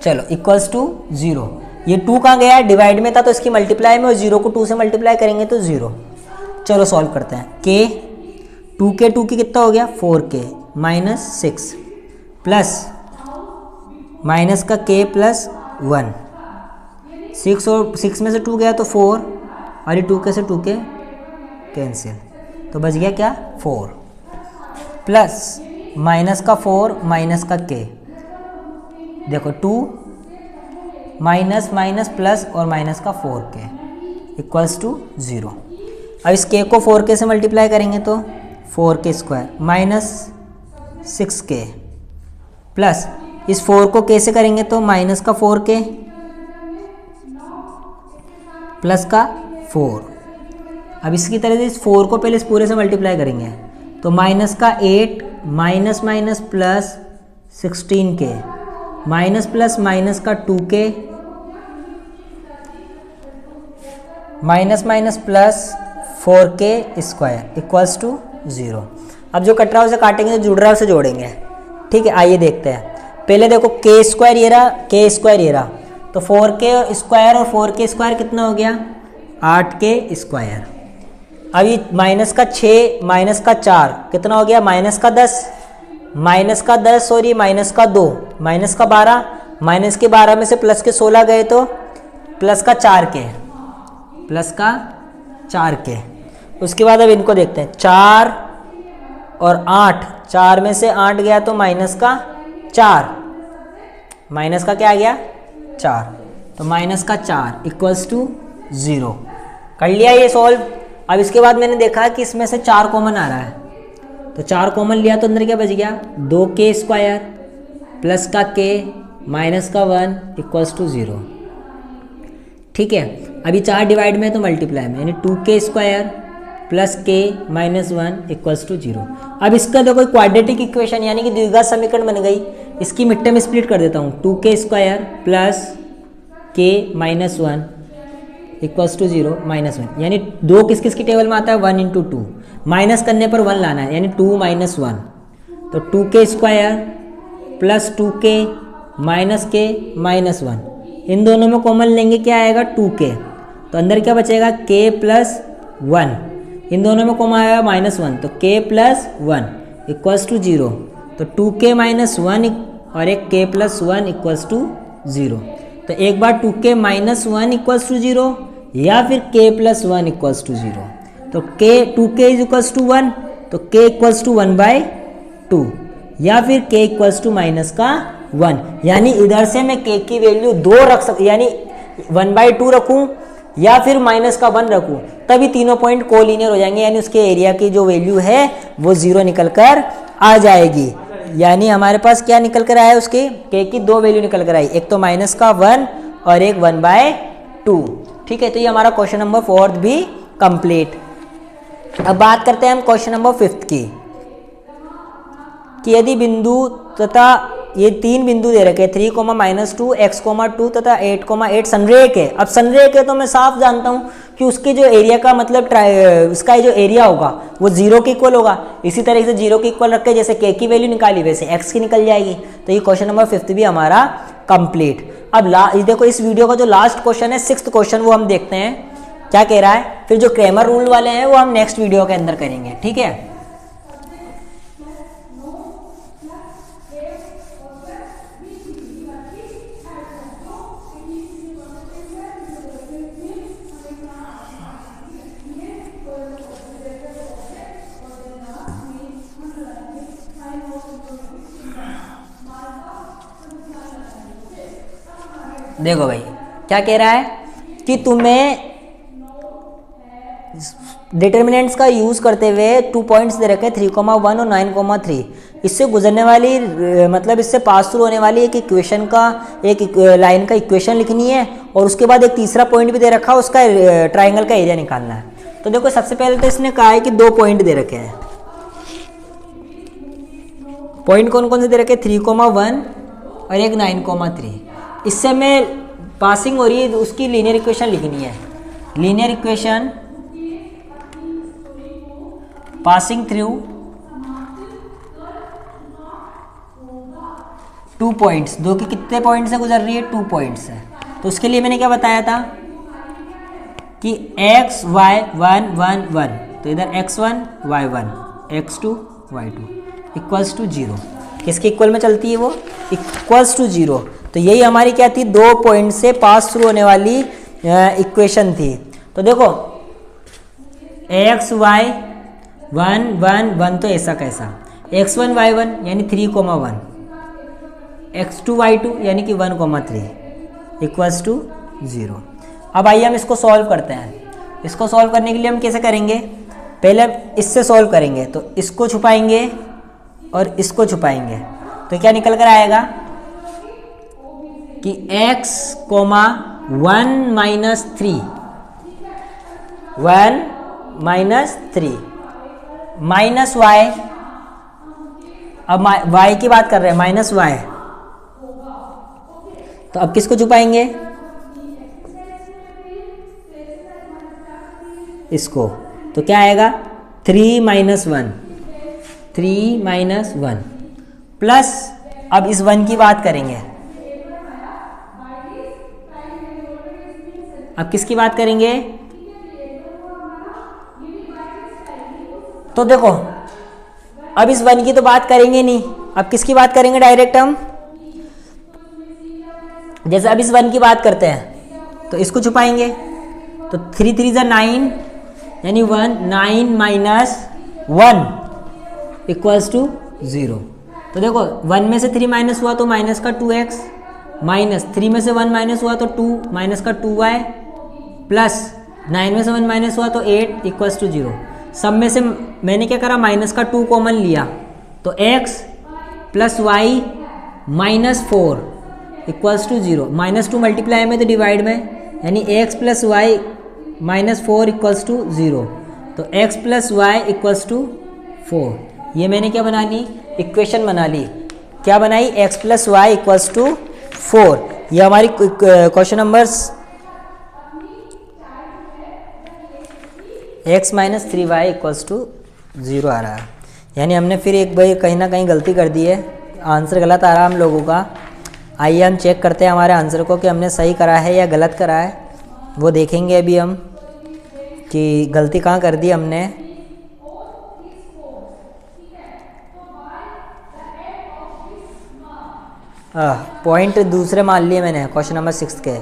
चलो इक्वल्स टू 0। ये 2 कहाँ गया, डिवाइड में था तो इसकी मल्टीप्लाई में, और 0 को 2 से मल्टीप्लाई करेंगे तो 0। चलो सॉल्व करते हैं। k 2k कितना हो गया 4k माइनस 6 प्लस माइनस का k प्लस 1, 6 और 6 में से 2 गया तो 4 और ये 2k से 2k कैंसिल तो बच गया क्या 4 प्लस माइनस का 4 माइनस का k, देखो 2 माइनस माइनस प्लस और माइनस का 4k इक्वल्स टू 0। अब इस k को 4k से मल्टीप्लाई करेंगे तो 4k square minus 6k plus इस 4 को k से करेंगे तो माइनस का 4k प्लस का 4। अब इसकी तरह से इस 4 को पहले इस पूरे से मल्टीप्लाई करेंगे तो माइनस का 8 minus minus plus 16k minus plus minus का 2k minus minus plus 4k square equals to 0। अब जो कट रहा है उसे काटेंगे, जो जुड़ रहा है उसे जोड़ेंगे। ठीक है, आइए देखते हैं। पहले देखो k स्क्वायर ये रहा, k स्क्वायर ये रहा, तो 4k स्क्वायर और 4k स्क्वायर कितना हो गया 8k स्क्वायर। अब ये माइनस का 6 माइनस का 4 कितना हो गया माइनस का 10, माइनस का 10 और ये माइनस का 2 माइनस का 12, माइनस के 12 में से प्लस के 16 गए तो प्लस का 4k, प्लस का 4k। उसके बाद अब इनको देखते हैं 4 और 8, 4 में से 8 गया तो माइनस का 4, माइनस का क्या आ गया 4, तो माइनस का 4 इक्वल्स टू 0। कर लिया ये सॉल्व। अब इसके बाद मैंने देखा कि इसमें से 4 कॉमन आ रहा है, तो 4 कॉमन लिया तो अंदर क्या बच गया 2k स्क्वायर प्लस का k माइनस का 1 इक्वल्स टू 0। ठीक है, अभी 4 डिवाइड में तो मल्टीप्लाई में, यानी 2k square plus k minus 1 equals to 0। अब इसका देखो क्वाड्रेटिक इक्वेशन यानी कि द्विघात समीकरण बन गई। इसकी मिड टर्म स्प्लिट कर देता हूँ, 2k square plus k minus 1 equals to 0 minus 1, यानी 2 किस किस की टेबल में आता है 1 इंटू 2, माइनस करने पर 1 लाना है यानी 2 माइनस 1, तो 2k square plus 2k minus k minus 1, इन दोनों में कॉमन लेंगे क्या आएगा 2k, तो अंदर क्या बचेगा k प्लस 1, इन दोनों में कॉमन आएगा माइनस 1, तो k प्लस 1 इक्वल्स टू 0, तो 2k माइनस 1 और एक k प्लस 1 इक्वल्स टू 0। तो एक बार 2k माइनस 1 इक्वल्स टू 0, या फिर k प्लस 1 इक्वल्स टू 0। तो k 2k is equals to 1, तो k इक्वल्स टू 1/2, या फिर k इक्वल्स टू माइनस का 1। यानी इधर से मैं k की वैल्यू 2 रख सकता, यानी 1/2 रखूं या फिर माइनस का 1 रखूं, तभी तीनों पॉइंट कोलिनियर हो जाएंगे, यानी उसके एरिया की जो वैल्यू है वो 0 निकल कर आ जाएगी। यानी हमारे पास क्या निकल कर आया, उसके k की 2 वैल्यू निकल कर आई, एक तो माइनस का 1 और एक 1/2। ठीक है, तो ये हमारा क्वेश्चन नंबर 4 भी कंप्लीट। अब बात करते हैं हम क्वेश्चन नंबर 5 की, कि यदि बिंदु तथा ये 3 बिंदु दे रखे 3, -2, x, 2 तथा 8, संरेख है। अब संरेख है तो मैं साफ जानता हूं कि उसके जो एरिया का मतलब उसका जो एरिया होगा वो 0 के इक्वल होगा। इसी तरह से 0 के इक्वल रख के जैसे k की वैल्यू निकाली वैसे x की निकल जाएगी। तो ये क्वेश्चन नंबर 5 भी हमारा कंप्लीट। अब देखो इस वीडियो का जो लास्ट क्वेश्चन है 6th क्वेश्चन, वो हम देखते हैं क्या कह रहा है। फिर जो क्रैमर रूल वाले हैं वो हम नेक्स्ट वीडियो के अंदर करेंगे। ठीक है, देखो भाई क्या कह रहा है कि तुम्हें डिटर्मिनेंट्स का यूज करते हुए 2 पॉइंट्स दे रखे 3,1 और 9,3, इससे गुजरने वाली मतलब इससे पास थ्रू होने वाली एक इक्वेशन का एक लाइन का इक्वेशन लिखनी है, और उसके बाद एक तीसरा पॉइंट भी दे रखा है, उसका ट्राइंगल का एरिया निकालना है। तो देखो सबसे पहले तो इसने कहा है कि 2 पॉइंट दे रखे हैं। पॉइंट कौन कौन से दे रखे, 3,1 और एक 9,3। इससे मैं पासिंग हो रही है उसकी लीनियर इक्वेशन लिखनी है। Linear equation passing through 2 points, दो की कितने पॉइंट से गुजर रही है, 2 पॉइंट्स से। तो उसके लिए मैंने क्या बताया था कि x y 1 1 1, तो इधर x1 y1 x2 y2 equals to 0। किसके इक्वल में चलती है वो, इक्वल्स टू 0। तो यही हमारी क्या थी, 2 पॉइंट से पास थ्रू होने वाली इक्वेशन थी। तो देखो x y 1 1 1, तो ऐसा कैसा, x1 y1 यानी 3,1, x2 y2 यानी कि 1,3 इक्वल्स टू 0। अब आइए हम इसको सॉल्व करते हैं। इसको सॉल्व करने के लिए हम कैसे करेंगे, पहले इससे सॉल्व करेंगे, तो इसको छुपाएंगे और इसको छुपाएंगे, तो क्या निकल कर आएगा कि x, 1 - 3 माइनस y, अब y की बात कर रहे हैं, माइनस y, तो अब किसको छुपाएंगे, इसको। तो क्या आएगा 3 - 1, 3 - 1 प्लस, अब इस 1 की बात करेंगे, अब किसकी बात करेंगे, तो देखो अब इस 1 की तो बात करेंगे नहीं, अब किसकी बात करेंगे डायरेक्ट हम, जैसे अब इस 1 की बात करते हैं तो इसको छुपाएंगे, तो 3 3 = 9 यानी 1, 9 - 1 इक्वल्स टू 0। तो देखो 1 में से 3 माइनस हुआ तो माइनस का 2x, माइनस 3 में से 1 माइनस हुआ तो 2 माइनस का 2y, प्लस 9 में से 1 माइनस हुआ तो 8 इक्वल्स टू 0। सब में से मैंने क्या करा, माइनस का 2 कॉमन लिया, तो x plus y -4 equals to 0। -2 multiply में तो डिवाइड में, यानी x plus y -4 equals to 0। तो x plus y equals to 4। ये मैंने क्या बना ली, इक्वेशन बना ली। क्या बनाई, x plus y equals to 4। ये हमारी question number x - 3y equals to 0 आ रहा है। यानी हमने फिर एक भाई कहीं ना कहीं गलती कर दी है, आंसर गलत आ रहा है हम लोगों का। आइए हम चेक करते हैं हमारे आंसर को कि हमने सही करा है या गलत करा है, वो देखेंगे अभी हम कि गलती कहाँ कर दी हमने। पॉइंट दूसरे मान लिए मैंने क्वेश्चन नंबर 6 के।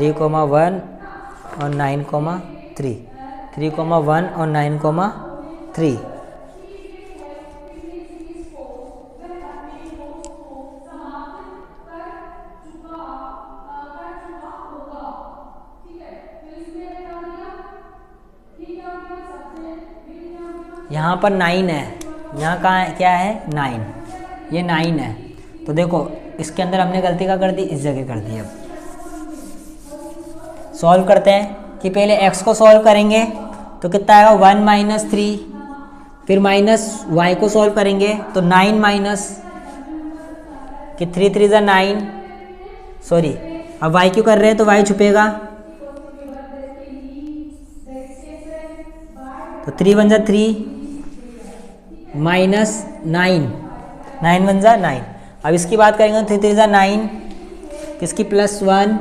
3,1 और 9,3, 3,1 और 9,3। यहाँ पर 9 है, यहाँ कहाँ है, क्या है 9, ये 9 है। तो देखो इसके अंदर हमने गलती क्या कर दी, इस जगह कर दी। अब सॉल्व करते हैं कि पहले x को सॉल्व करेंगे तो कितना आएगा 1 माइनस 3, फिर माइनस y को सॉल्व करेंगे तो 9 माइनस कि 3 3 ज़ा 9, सॉरी अब y क्यों कर रहे हैं तो y छुपेगा, तो 3 1 ज़ा 3 माइनस 9, 9 1 ज़ा 9। अब इसकी बात करेंगे तो 3 3 ज़ा 9, इसकी +1,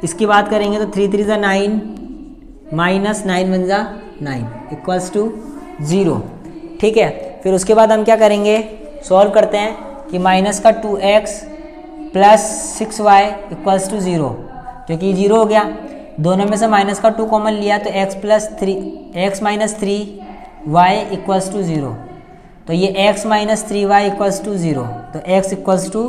इसकी बात करेंगे तो 3 3 ज़ा 9 माइनस 9 1 ज़ा 9 इक्वल्स टू 0। ठीक है, फिर उसके बाद हम क्या करेंगे, सॉल्व करते हैं कि माइनस का 2x plus 6y equals to 0, क्योंकि 0 हो गया, दोनों में से माइनस का 2 कॉमन लिया तो x minus 3y equals to 0, तो ये x minus 3y equals to 0, तो x इक्वल्स टू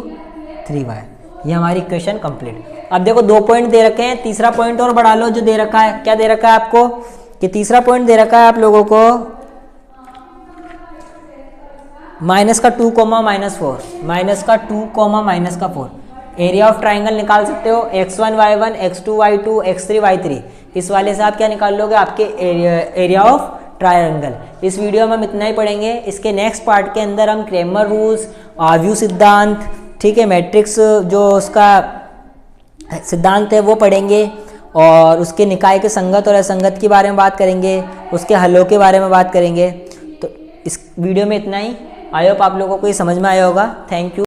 3y। ये हमारी इक्वेशन कंप्लीट। अब देखो 2 पॉइंट दे रखे हैं, तीसरा पॉइंट और बढ़ा लो जो दे रखा है। क्या दे रखा है आपको कि तीसरा पॉइंट दे रखा है आप लोगों को माइनस का 2 कोमा माइनस 4, माइनस का 2 कोमा माइनस का 4। एरिया ऑफ ट्राइंगल निकाल सकते हो, x1 y1 x2 y2 x3 y3। इस वाले से आप क्या निकाल लोगे, आपके एरिया ऑफ ट्रायंगल। इस वीडियो में हम इतना ही पढ़ेंगे। इसके नेक्स्ट पार्ट के अंदर हम क्रेमर रूल्स, आव्यू सिद्धांत, ठीक है, मैट्रिक्स जो उसका सिद्धांत है वो पढ़ेंगे, और उसके निकाय के संगत और असंगत के बारे में बात करेंगे, उसके हलों के बारे में बात करेंगे। तो इस वीडियो में इतना ही। आई होप आप लोगों को ये समझ में आया होगा। Thank you.